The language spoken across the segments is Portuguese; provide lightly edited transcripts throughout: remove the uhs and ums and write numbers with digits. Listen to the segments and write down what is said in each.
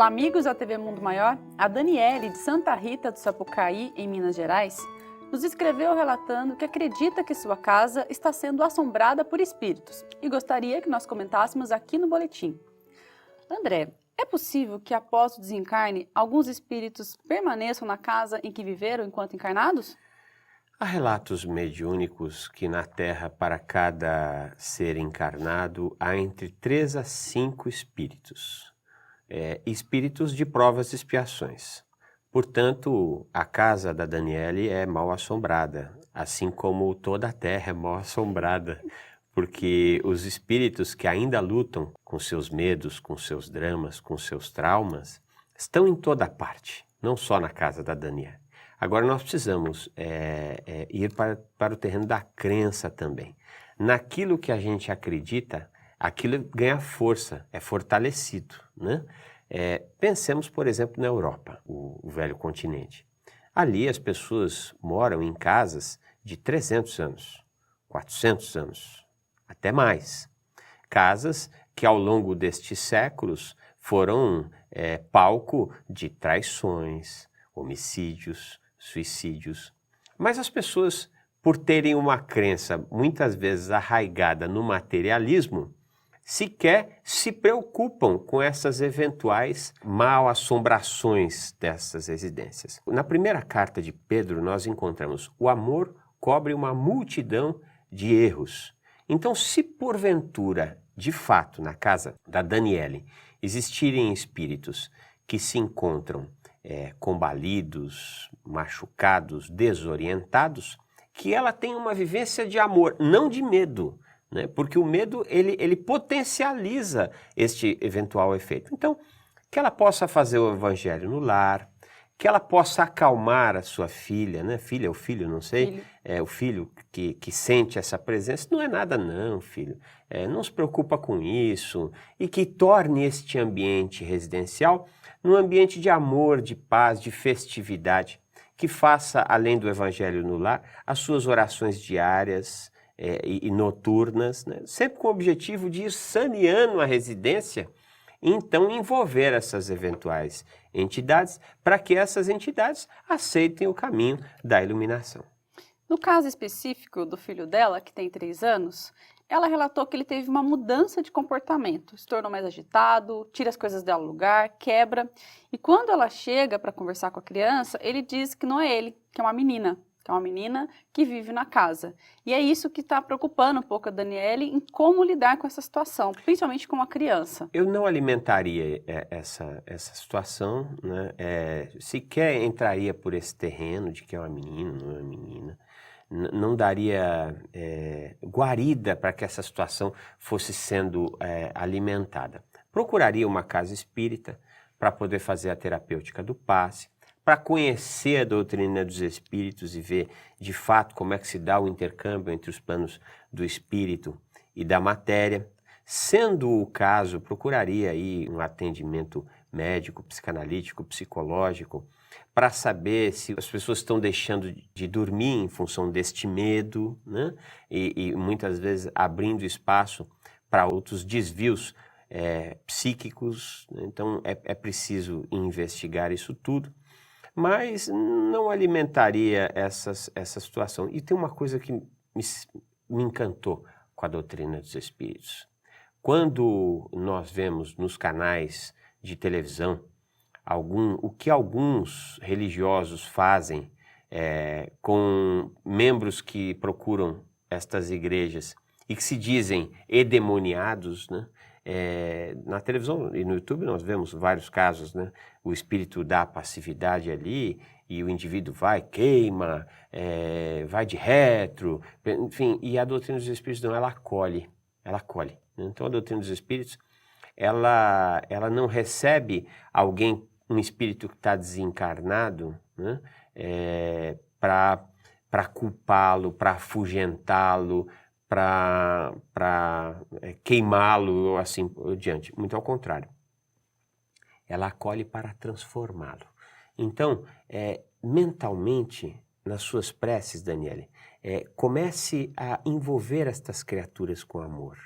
Olá, amigos da TV Mundo Maior. A Daniele, de Santa Rita do Sapucaí, em Minas Gerais, nos escreveu relatando que acredita que sua casa está sendo assombrada por espíritos e gostaria que nós comentássemos aqui no boletim. André, é possível que após o desencarne, alguns espíritos permaneçam na casa em que viveram enquanto encarnados? Há relatos mediúnicos que na Terra, para cada ser encarnado, há entre 3 a 5 espíritos. Espíritos de provas e expiações. Portanto, a casa da Daniele é mal assombrada, assim como toda a Terra é mal assombrada, porque os espíritos que ainda lutam com seus medos, com seus dramas, com seus traumas, estão em toda parte, não só na casa da Daniele. Agora nós precisamos ir para o terreno da crença também. Naquilo que a gente acredita, aquilo ganha força, é fortalecido, né? Pensemos, por exemplo, na Europa, o velho continente. Ali as pessoas moram em casas de 300 anos, 400 anos, até mais. Casas que ao longo destes séculos foram palco de traições, homicídios, suicídios. Mas as pessoas, por terem uma crença muitas vezes arraigada no materialismo, sequer se preocupam com essas eventuais mal-assombrações dessas residências. Na primeira carta de Pedro, nós encontramos: o amor cobre uma multidão de erros. Então, se porventura, de fato, na casa da Daniele, existirem espíritos que se encontram combalidos, machucados, desorientados, que ela tenha uma vivência de amor, não de medo, né? Porque o medo ele potencializa este eventual efeito. Então, que ela possa fazer o evangelho no lar, que ela possa acalmar a sua filha, né? Filha ou filho, não sei, Filho. O filho que sente essa presença. Não é nada não, filho, não se preocupa com isso, e que torne este ambiente residencial num ambiente de amor, de paz, de festividade, que faça, além do evangelho no lar, as suas orações diárias e noturnas, né? Sempre com o objetivo de ir saneando a residência e então envolver essas eventuais entidades para que essas entidades aceitem o caminho da iluminação. No caso específico do filho dela, que tem 3 anos, ela relatou que ele teve uma mudança de comportamento, se tornou mais agitado, tira as coisas dela do lugar, quebra. E quando ela chega para conversar com a criança, ele diz que não é ele, que é uma menina que vive na casa. E é isso que está preocupando um pouco a Daniele em como lidar com essa situação, principalmente com uma criança. Eu não alimentaria essa situação, né? Sequer entraria por esse terreno de que é uma menina, não é uma menina. Não daria guarida para que essa situação fosse sendo alimentada. Procuraria uma casa espírita para poder fazer a terapêutica do passe, para conhecer a doutrina dos espíritos e ver de fato como é que se dá o intercâmbio entre os planos do espírito e da matéria. Sendo o caso, procuraria aí um atendimento médico, psicanalítico, psicológico, para saber se as pessoas estão deixando de dormir em função deste medo, né? E muitas vezes abrindo espaço para outros desvios psíquicos. Então é preciso investigar isso tudo, mas não alimentaria essa situação. E tem uma coisa que me encantou com a doutrina dos espíritos. Quando nós vemos nos canais de televisão o que alguns religiosos fazem com membros que procuram estas igrejas e que se dizem endemoniados, né? Na televisão e no YouTube nós vemos vários casos, né? O espírito dá passividade ali e o indivíduo vai, queima, vai de retro, enfim, e a doutrina dos espíritos não, ela acolhe. Então a doutrina dos espíritos, ela não recebe um espírito que está desencarnado, né? Para culpá-lo, para afugentá-lo, para queimá-lo, assim por diante. Muito ao contrário. Ela acolhe para transformá-lo. Então, mentalmente, nas suas preces, Daniele, comece a envolver estas criaturas com amor,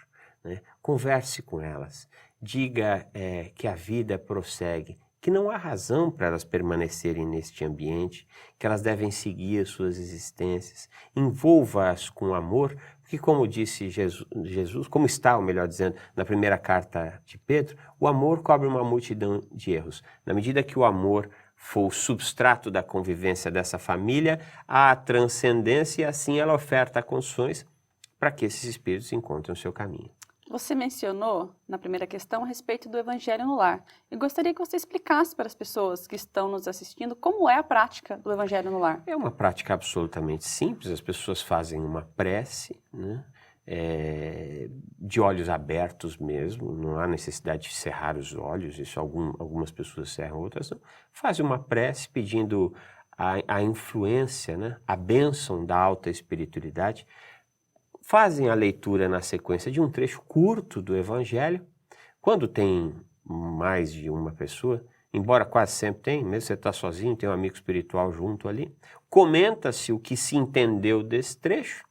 né? Converse com elas, diga que a vida prossegue, que não há razão para elas permanecerem neste ambiente, que elas devem seguir as suas existências, envolva-as com amor, porque como disse Jesus, como está, ou melhor dizendo, na primeira carta de Pedro, o amor cobre uma multidão de erros. Na medida que o amor for o substrato da convivência dessa família, há transcendência e assim ela oferta condições para que esses espíritos encontrem o seu caminho. Você mencionou, na primeira questão, a respeito do Evangelho no lar. Eu gostaria que você explicasse para as pessoas que estão nos assistindo como é a prática do Evangelho no lar. É uma prática absolutamente simples, as pessoas fazem uma prece, né? De olhos abertos mesmo, não há necessidade de cerrar os olhos, isso algumas pessoas cerram, outras não. Fazem uma prece pedindo a influência, né? A bênção da alta espiritualidade. Fazem a leitura na sequência de um trecho curto do Evangelho. Quando tem mais de uma pessoa, embora quase sempre tem, mesmo você está sozinho, tem um amigo espiritual junto ali, comenta-se o que se entendeu desse trecho,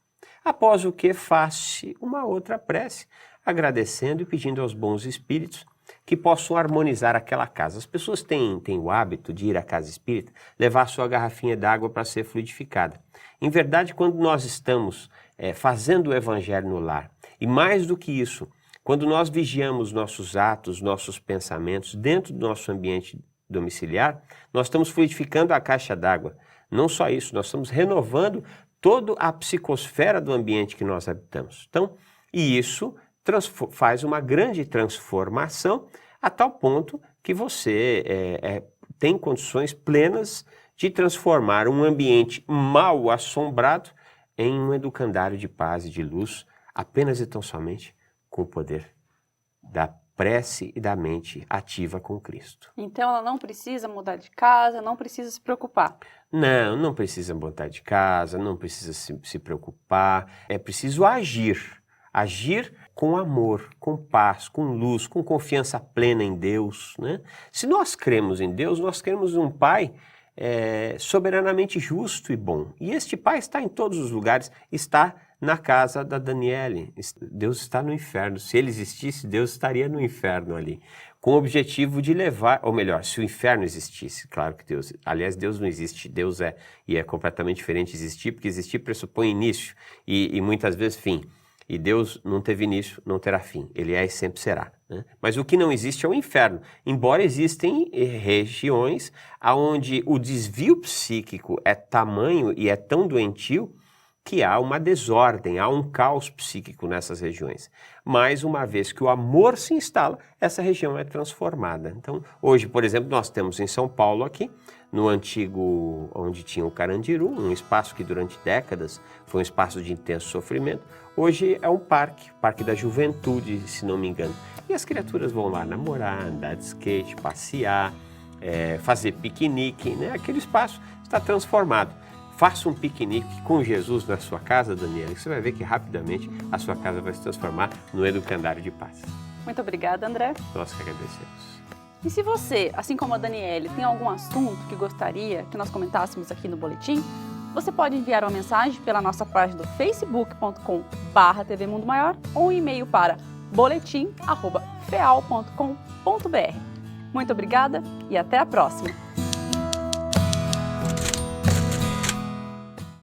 após o que faz-se uma outra prece, agradecendo e pedindo aos bons espíritos que possam harmonizar aquela casa. As pessoas têm o hábito de ir à casa espírita, levar a sua garrafinha d'água para ser fluidificada. Em verdade, quando nós estamos fazendo o Evangelho no lar, e mais do que isso, quando nós vigiamos nossos atos, nossos pensamentos dentro do nosso ambiente domiciliar, nós estamos fluidificando a caixa d'água. Não só isso, nós estamos renovando toda a psicosfera do ambiente que nós habitamos. Então, e isso faz uma grande transformação a tal ponto que você tem condições plenas de transformar um ambiente mal assombrado em um educandário de paz e de luz, apenas e tão somente com o poder da prece e da mente ativa com Cristo. Então ela não precisa mudar de casa, não precisa se preocupar. Não precisa mudar de casa, não precisa se preocupar, é preciso agir. Agir com amor, com paz, com luz, com confiança plena em Deus, né? Se nós cremos em Deus, nós cremos em um Pai soberanamente justo e bom. E este Pai está em todos os lugares, está na casa da Daniele. Deus está no inferno. Se ele existisse, Deus estaria no inferno ali, com o objetivo de levar, ou melhor, se o inferno existisse, claro que Deus, aliás, Deus não existe, Deus e é completamente diferente de existir, porque existir pressupõe início e muitas vezes fim. E Deus não teve início, não terá fim. Ele é e sempre será, né? Mas o que não existe é o inferno. Embora existem regiões onde o desvio psíquico é tamanho e é tão doentio que há uma desordem, há um caos psíquico nessas regiões. Mas uma vez que o amor se instala, essa região é transformada. Então, hoje, por exemplo, nós temos em São Paulo aqui, no antigo, onde tinha o Carandiru, um espaço que durante décadas foi um espaço de intenso sofrimento, hoje é um parque da juventude, se não me engano. E as criaturas vão lá namorar, andar de skate, passear, fazer piquenique, né? Aquele espaço está transformado. Faça um piquenique com Jesus na sua casa, Daniela, e você vai ver que rapidamente a sua casa vai se transformar no educandário de paz. Muito obrigada, André. Nós que agradecemos. E se você, assim como a Daniele, tem algum assunto que gostaria que nós comentássemos aqui no boletim, você pode enviar uma mensagem pela nossa página do facebook.com/TV Mundo Maior ou um e-mail para boletim@feal.com.br. Muito obrigada e até a próxima!